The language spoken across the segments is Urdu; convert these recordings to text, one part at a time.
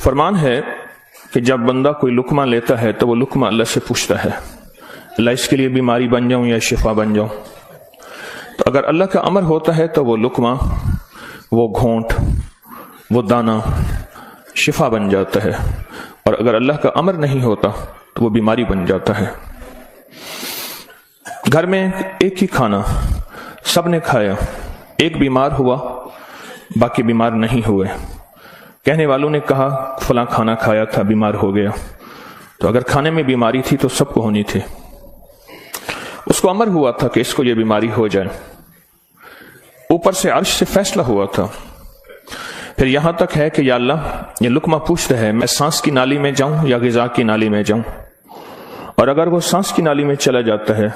فرمان ہے کہ جب بندہ کوئی لقمہ لیتا ہے تو وہ لقمہ اللہ سے پوچھتا ہے اللہ اس کے لیے بیماری بن جاؤں یا شفا بن جاؤں. تو اگر اللہ کا امر ہوتا ہے تو وہ لقمہ، وہ گھونٹ، وہ دانہ شفا بن جاتا ہے، اور اگر اللہ کا امر نہیں ہوتا تو وہ بیماری بن جاتا ہے. گھر میں ایک ہی کھانا سب نے کھایا، ایک بیمار ہوا باقی بیمار نہیں ہوئے. کہنے والوں نے کہا فلاں کھانا کھایا تھا بیمار ہو گیا، تو اگر کھانے میں بیماری تھی تو سب کو ہونی تھی. اس کو امر ہوا تھا کہ اس کو یہ بیماری ہو جائے، اوپر سے عرش سے فیصلہ ہوا تھا. پھر یہاں تک ہے کہ یا اللہ یہ لقمہ پوچھتا ہے میں سانس کی نالی میں جاؤں یا غذا کی نالی میں جاؤں، اور اگر وہ سانس کی نالی میں چلا جاتا ہے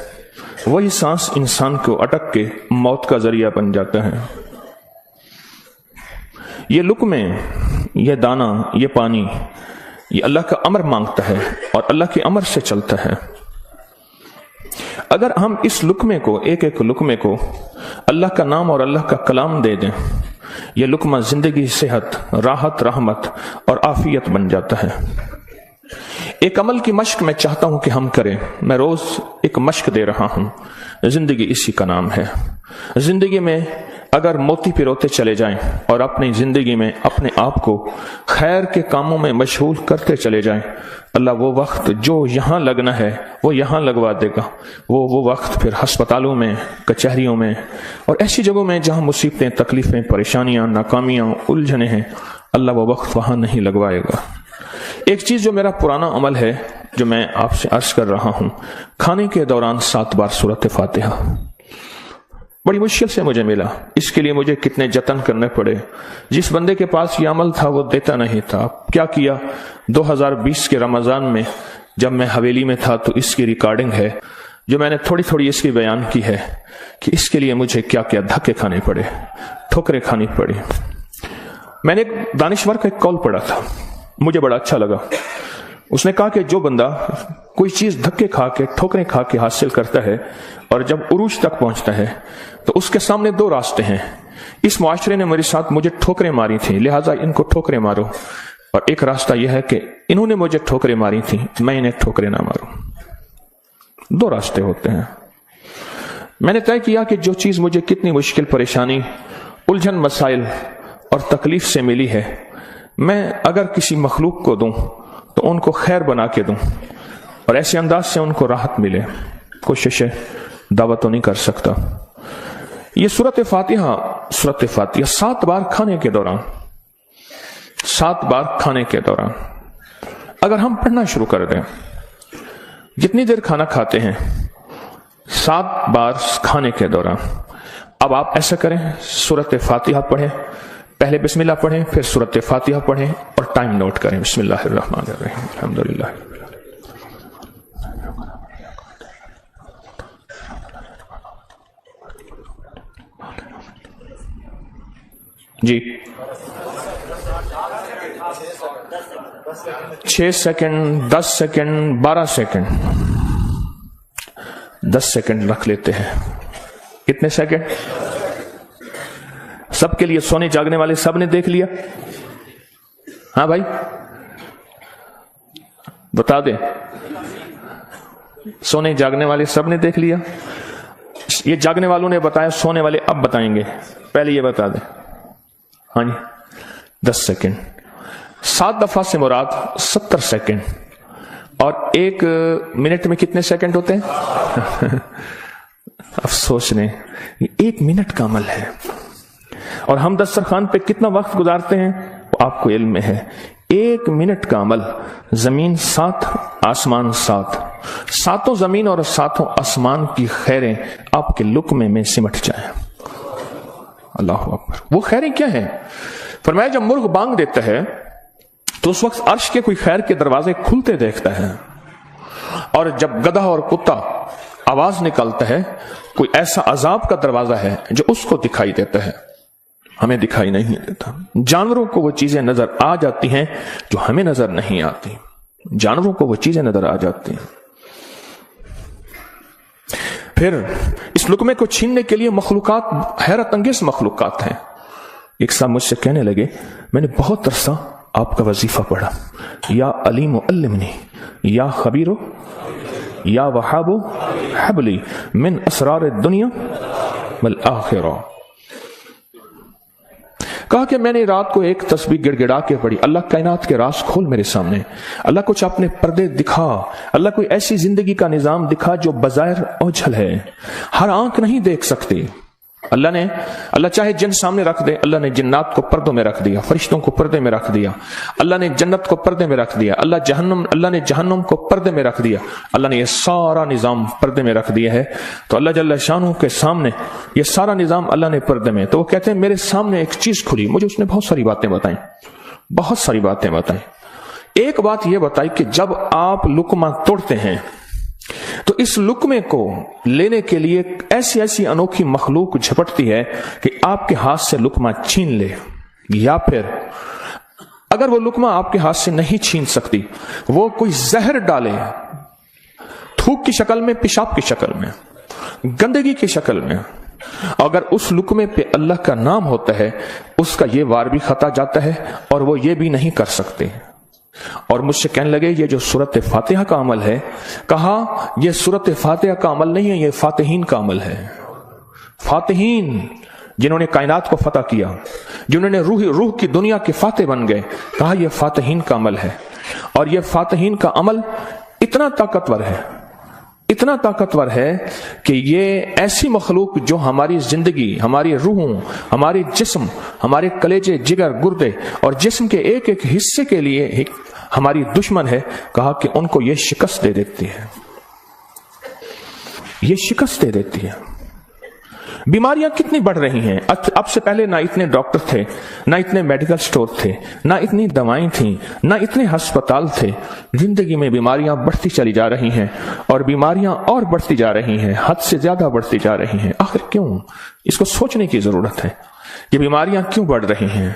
وہی سانس انسان کو اٹک کے موت کا ذریعہ بن جاتا ہے. یہ لقمے، یہ دانہ، یہ پانی، یہ اللہ کا امر مانگتا ہے اور اللہ کے امر سے چلتا ہے. اگر ہم اس لقمے کو، ایک ایک لقمے کو اللہ کا نام اور اللہ کا کلام دے دیں، یہ لقمہ زندگی، صحت، راحت، رحمت اور عافیت بن جاتا ہے. ایک عمل کی مشق میں چاہتا ہوں کہ ہم کریں. میں روز ایک مشق دے رہا ہوں، زندگی اسی کا نام ہے. زندگی میں اگر موتی پروتے چلے جائیں اور اپنی زندگی میں اپنے آپ کو خیر کے کاموں میں مشغول کرتے چلے جائیں، اللہ وہ وقت جو یہاں لگنا ہے وہ یہاں لگوا دے گا. وہ وقت پھر ہسپتالوں میں، کچہریوں میں اور ایسی جگہوں میں جہاں مصیبتیں، تکلیفیں، پریشانیاں، ناکامیاں، الجھنیں ہیں، اللہ وہ وقت وہاں نہیں لگوائے گا. ایک چیز جو میرا پرانا عمل ہے جو میں آپ سے عرض کر رہا ہوں، کھانے کے دوران 7 بار سورۃ فاتحہ. بڑی مشکل سے مجھے ملا، اس کے لیے مجھے کتنے جتن کرنے پڑے. جس بندے کے پاس یہ عمل تھا وہ دیتا نہیں تھا. کیا کیا، 2020 کے رمضان میں جب میں حویلی میں تھا تو اس کی ریکارڈنگ ہے جو میں نے تھوڑی تھوڑی اس کی بیان کی ہے کہ اس کے لیے مجھے کیا کیا دھکے کھانے پڑے، ٹھوکریں کھانی پڑی. میں نے ایک دانشور کا ایک کال پڑھا تھا، مجھے بڑا اچھا لگا. اس نے کہا کہ جو بندہ کوئی چیز دھکے کھا کے، ٹھوکریں کھا کے حاصل کرتا ہے اور جب عروج تک پہنچتا ہے تو اس کے سامنے 2 راستے ہیں. اس معاشرے نے میرے ساتھ مجھے ٹھوکریں ماری تھیں، لہٰذا ان کو ٹھوکریں مارو، اور ایک راستہ یہ ہے کہ انہوں نے مجھے ٹھوکریں ماری تھیں، میں انہیں ٹھوکریں نہ ماروں. 2 راستے ہوتے ہیں. میں نے طے کیا کہ جو چیز مجھے کتنی مشکل، پریشانی، الجھن، مسائل اور تکلیف سے ملی ہے، میں اگر کسی مخلوق کو دوں تو ان کو خیر بنا کے دوں اور ایسے انداز سے ان کو راحت ملے. کوشش دعوت تو نہیں کر سکتا. یہ سورۃ فاتحہ 7 بار کھانے کے دوران، 7 بار کھانے کے دوران اگر ہم پڑھنا شروع کر دیں، جتنی دیر کھانا کھاتے ہیں 7 بار کھانے کے دوران. اب آپ ایسا کریں، سورۃ فاتحہ پڑھیں، پہلے بسم اللہ پڑھیں، پھر سورۃ فاتحہ پڑھیں اور ٹائم نوٹ کریں. بسم اللہ الرحمن الرحیم، الحمدللہ. جی 6 سیکنڈ، 10 سیکنڈ، 12 سیکنڈ، 10 سیکنڈ رکھ لیتے ہیں. کتنے سیکنڈ؟ سب کے لیے. سونے جاگنے والے سب نے دیکھ لیا؟ ہاں بھائی بتا دیں، سونے جاگنے والے سب نے دیکھ لیا؟ یہ جاگنے والوں نے بتایا، سونے والے اب بتائیں گے. پہلے یہ بتا دیں. ہاں جی 10 سیکنڈ. 7 دفعہ سے مراد 70 سیکنڈ. اور 1 منٹ میں کتنے سیکنڈ ہوتے ہیں؟ افسوس نے 1 منٹ کا عمل ہے. اور ہم دسترخوان پہ کتنا وقت گزارتے ہیں آپ کو علم میں ہے. 1 منٹ کا عمل. زمین 7، آسمان 7، 7 زمین اور 7 آسمان کی خیریں آپ کے لقمے میں سمٹ جائیں. اللہ اکبر. وہ خیریں کیا ہیں؟ فرمایا جب مرغ بانگ دیتا ہے تو اس وقت عرش کے کوئی خیر کے دروازے کھلتے دیکھتا ہے، اور جب گدھا اور کتا آواز نکالتا ہے کوئی ایسا عذاب کا دروازہ ہے جو اس کو دکھائی دیتا ہے، ہمیں دکھائی نہیں دیتا. جانوروں کو وہ چیزیں نظر آ جاتی ہیں جو ہمیں نظر نہیں آتی. جانوروں کو وہ چیزیں نظر آ جاتی ہیں. پھر اس لقمے کو چھیننے کے لیے مخلوقات، حیرت انگیز مخلوقات ہیں. ایک صاحب مجھ سے کہنے لگے میں نے بہت عرصہ آپ کا وظیفہ پڑھا، یا علیم علمنی، یا خبیر یا وہاب حبلی من اسرار الدنیا والآخرہ. کہا کہ میں نے رات کو ایک تسبیح گڑ گڑا کے پڑھی، اللہ کائنات کے راز کھول میرے سامنے، اللہ کچھ اپنے پردے دکھا، اللہ کوئی ایسی زندگی کا نظام دکھا جو بظاہر اوجھل ہے، ہر آنکھ نہیں دیکھ سکتی. اللہ چاہے جن سامنے رکھ دے، اللہ نے جنات کو پردوں میں رکھ دیا، فرشتوں کو پردے میں رکھ دیا، اللہ نے جنت کو پردے میں رکھ دیا، اللہ نے جہنم کو پردے میں رکھ دیا، اللہ نے یہ سارا نظام پردے میں رکھ دیا ہے. تو اللہ جل شانہ کے سامنے یہ سارا نظام اللہ نے پردے میں. تو وہ کہتے ہیں میرے سامنے ایک چیز کھلی، مجھے اس نے بہت ساری باتیں بتائیں. ایک بات یہ بتائی کہ جب آپ لقمہ توڑتے ہیں تو اس لقمے کو لینے کے لیے ایسی انوکھی مخلوق جھپٹتی ہے کہ آپ کے ہاتھ سے لقمہ چھین لے، یا پھر اگر وہ لقمہ آپ کے ہاتھ سے نہیں چھین سکتی، وہ کوئی زہر ڈالے، تھوک کی شکل میں، پیشاب کی شکل میں، گندگی کی شکل میں. اگر اس لقمے پہ اللہ کا نام ہوتا ہے، اس کا یہ وار بھی خطا جاتا ہے اور وہ یہ بھی نہیں کر سکتے. اور مجھ سے کہنے لگے یہ جو سورت فاتحہ کا عمل ہے، کہا یہ سورت فاتحہ کا عمل نہیں ہے، یہ فاتحین کا عمل ہے. فاتحین جنہوں نے کائنات کو فتح کیا، جنہوں نے روح کی دنیا کے فاتح بن گئے، کہا یہ فاتحین کا عمل ہے. اور یہ فاتحین کا عمل اتنا طاقتور ہے کہ یہ ایسی مخلوق جو ہماری زندگی، ہماری روحوں، ہمارے جسم، ہمارے کلیجے، جگر، گردے اور جسم کے ایک ایک حصے کے لیے ہماری دشمن ہے، کہا کہ ان کو یہ شکست دے دیتی ہے. بیماریاں کتنی بڑھ رہی ہیں. اب سے پہلے نہ اتنے ڈاکٹر تھے، نہ اتنے میڈیکل سٹور تھے، نہ اتنی دوائیں تھیں، نہ اتنے ہسپتال تھے. زندگی میں بیماریاں بڑھتی چلی جا رہی ہیں، اور بیماریاں اور بڑھتی جا رہی ہیں، حد سے زیادہ بڑھتی جا رہی ہیں. آخر کیوں؟ اس کو سوچنے کی ضرورت ہے کہ بیماریاں کیوں بڑھ رہی ہیں.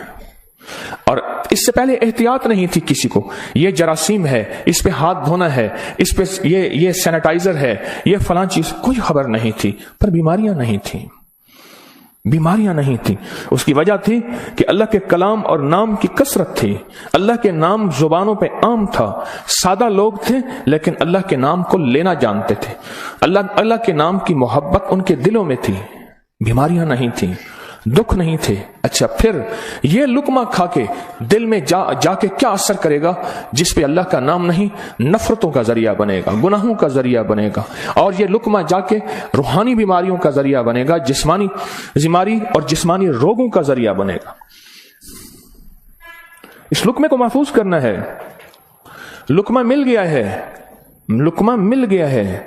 اور اس سے پہلے احتیاط نہیں تھی کسی کو. یہ جراثیم ہے، اس پہ ہاتھ دھونا ہے، اس پہ یہ سینیٹائزر ہے، یہ فلاں چیز، کوئی خبر نہیں تھی. پر بیماریاں نہیں تھیں. اس کی وجہ تھی کہ اللہ کے کلام اور نام کی کثرت تھی. اللہ کے نام زبانوں پہ عام تھا. سادہ لوگ تھے لیکن اللہ کے نام کو لینا جانتے تھے. اللہ کے نام کی محبت ان کے دلوں میں تھی. بیماریاں نہیں تھیں، دکھ نہیں تھے. اچھا، پھر یہ لقمہ کھا کے دل میں جا کے کیا اثر کرے گا؟ جس پہ اللہ کا نام نہیں، نفرتوں کا ذریعہ بنے گا، گناہوں کا ذریعہ بنے گا. اور یہ لقمہ جا کے روحانی بیماریوں کا ذریعہ بنے گا، جسمانی بیماری اور جسمانی روگوں کا ذریعہ بنے گا. اس لقمے کو محفوظ کرنا ہے. لقمہ مل گیا ہے.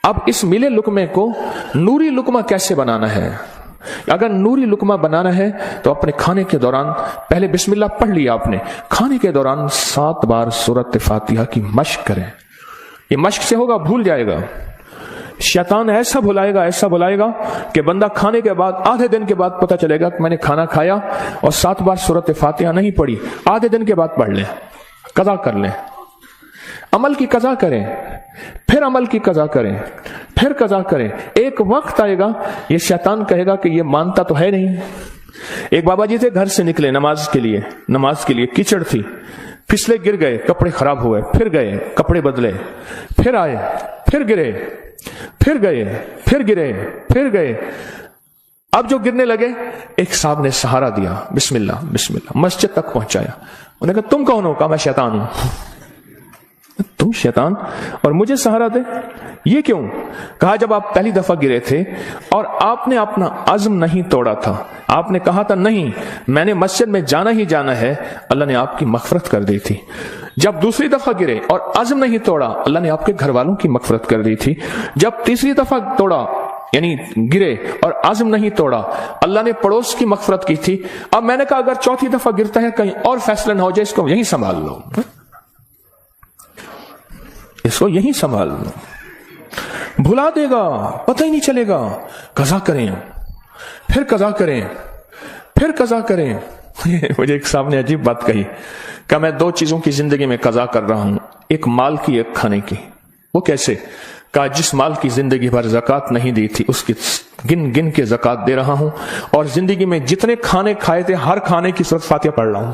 اب اس ملے لقمے کو نوری لقمہ کیسے بنانا ہے؟ اگر نوری لقمہ بنانا ہے تو اپنے کھانے کے دوران پہلے بسم اللہ پڑھ لیا آپ نے، کھانے کے دوران 7 بار سورت فاتحہ کی مشق کریں. یہ مشق سے ہوگا، بھول جائے گا. شیطان ایسا بھلائے گا کہ بندہ کھانے کے بعد آدھے دن کے بعد پتہ چلے گا کہ میں نے کھانا کھایا اور 7 بار سورت فاتحہ نہیں پڑھی. آدھے دن کے بعد پڑھ لیں، قضا کر لیں. عمل کی قضا کریں، پھر عمل کی قضا کریں، پھر قضا کریں. ایک وقت آئے گا یہ شیطان کہے گا کہ یہ مانتا تو ہے نہیں. ایک بابا جی تھے، گھر سے نکلے نماز کے لیے کیچڑ تھی، پھسلے، گر گئے، کپڑے خراب ہوئے، پھر گئے، کپڑے بدلے، پھر آئے، پھر گرے، پھر گئے، پھر گرے، پھر گئے. اب جو گرنے لگے، ایک صاحب نے سہارا دیا، بسم اللہ بسم اللہ، مسجد تک پہنچایا. انہوں نے کہا تم کون ہو؟ کہا میں شیطان ہوں. تم شیطان اور مجھے سہارا دے؟ یہ کیوں؟ کہا جب آپ پہلی دفعہ گرے تھے اور آپ نے اپنا عزم نہیں توڑا تھا، آپ نے کہا تھا نہیں میں نے مسجد میں جانا ہی جانا ہے، اللہ نے آپ کی مغفرت کر دی تھی. جب دوسری دفعہ گرے اور عزم نہیں توڑا، اللہ نے آپ کے گھر والوں کی مغفرت کر دی تھی. جب تیسری دفعہ توڑا، یعنی گرے اور عزم نہیں توڑا، اللہ نے پڑوس کی مغفرت کی تھی. اب میں نے کہا اگر چوتھی دفعہ گرتا ہے کہیں اور فیصلہ نہ ہو جائے، اس کو یہیں سنبھال لو، اس کو یہیں سنبھال لو. بھلا دے گا، پتہ ہی نہیں چلے گا. قضا کریں، پھر قضا کریں، پھر قضا کریں. مجھے ایک صاحب نے عجیب بات کہی کہ میں 2 چیزوں کی زندگی میں قضا کر رہا ہوں، ایک مال کی، ایک کھانے کی. وہ کیسے؟ کہا جس مال کی زندگی بھر زکوٰۃ نہیں دی تھی اس کی گن گن کے زکوٰۃ دے رہا ہوں، اور زندگی میں جتنے کھانے کھائے تھے ہر کھانے کی سورۃ فاتحہ پڑھ رہا ہوں.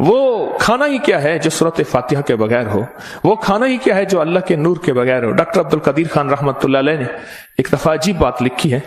وہ کھانا ہی کیا ہے جو سورۃ فاتحہ کے بغیر ہو؟ وہ کھانا ہی کیا ہے جو اللہ کے نور کے بغیر ہو؟ ڈاکٹر عبد القدیر خان رحمۃ اللہ علیہ نے ایک دفعہ عجیب بات لکھی ہے،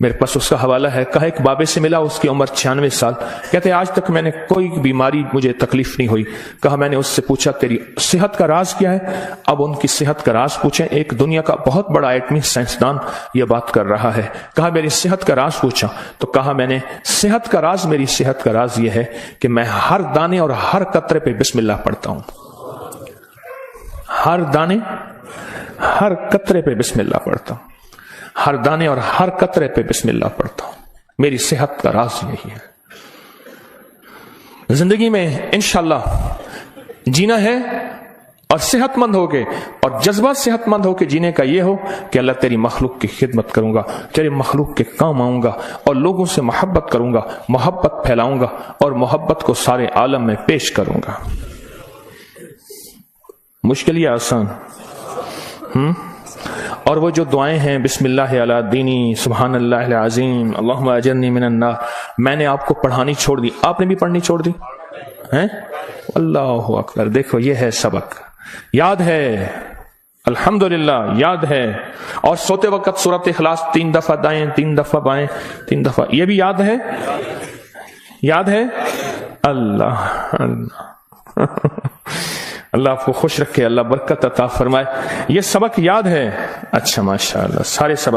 میرے پاس اس کا حوالہ ہے. کہا ایک بابے سے ملا، اس کی عمر 96 سال. کہتے آج تک میں نے کوئی بیماری مجھے تکلیف نہیں ہوئی. کہا میں نے اس سے پوچھا تیری صحت کا راز کیا ہے؟ اب ان کی صحت کا راز پوچھیں، ایک دنیا کا بہت بڑا ایٹمی سائنسدان یہ بات کر رہا ہے. کہا میری صحت کا راز پوچھا تو کہا میں نے صحت کا راز، میری صحت کا راز یہ ہے کہ میں ہر دانے اور ہر قطرے پہ بسم اللہ پڑھتا ہوں. ہر دانے ہر قطرے پہ بسم اللہ پڑھتا ہوں، ہر دانے اور ہر قطرے پہ بسم اللہ پڑھتا ہوں. میری صحت کا راز یہی ہے. زندگی میں انشاءاللہ جینا ہے اور صحت مند ہو کے، اور جذبہ صحت مند ہو کے جینے کا یہ ہو کہ اللہ تیری مخلوق کی خدمت کروں گا، تیرے مخلوق کے کام آؤں گا اور لوگوں سے محبت کروں گا، محبت پھیلاؤں گا اور محبت کو سارے عالم میں پیش کروں گا. مشکل یا آسان؟ اور وہ جو دعائیں ہیں بسم اللہ علی دینی، سبحان اللہ العظیم، اللہم اجرنی من النار، میں نے آپ کو پڑھانی چھوڑ دی، آپ نے بھی پڑھنی چھوڑ دی ہیں؟ اللہ اکبر. دیکھو یہ ہے سبق، یاد ہے الحمدللہ، یاد ہے. اور سوتے وقت سورۃ اخلاص 3 دفعہ دائیں، 3 دفعہ بائیں، 3 دفعہ، یہ بھی یاد ہے، یاد ہے. اللہ اللہ اللہ آپ کو خوش رکھے، اللہ برکت عطا فرمائے. یہ سبق یاد ہے؟ اچھا ماشاءاللہ، سارے سبق